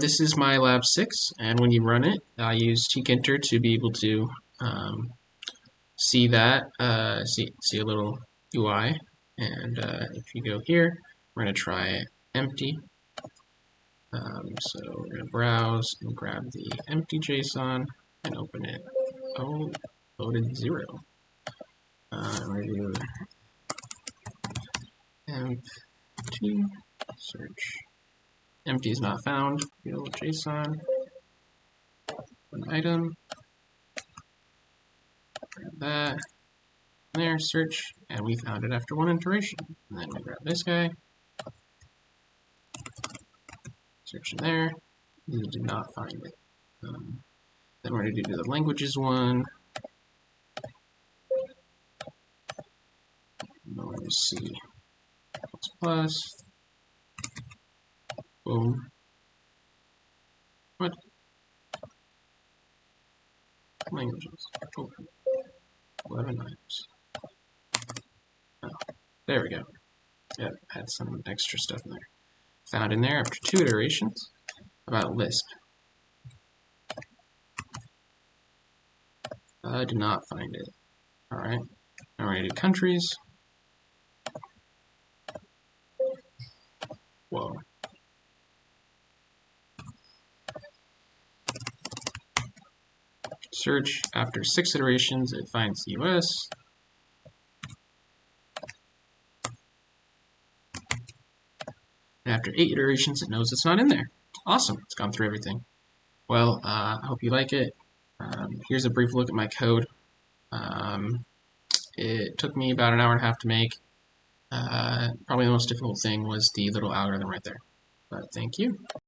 this is my lab 6, and when you run it, I use tkinter to be able to see that, see a little UI. And if you go here, we're going to try empty. So we're going to browse and grab the empty JSON and open it. Oh, loaded 0. We're going to do empty search. Empty is not found. Field JSON. An item. Grab that. There, search, and we found it after 1 iteration. And then we grab this guy. Search in there. We did not find it. Then we're going to do the languages one. We're going to see plus. Boom. What? Languages. Open. 11 items. Oh, there we go. Yep, had some extra stuff in there. Found in there after 2 iterations about Lisp. I did not find it. Alright, now we're going to do countries. Whoa. Search, after 6 iterations, it finds US. And after 8 iterations, it knows it's not in there. Awesome, it's gone through everything. Well, I hope you like it. Here's a brief look at my code. It took me about an hour and a half to make. Probably the most difficult thing was the little algorithm right there. But thank you.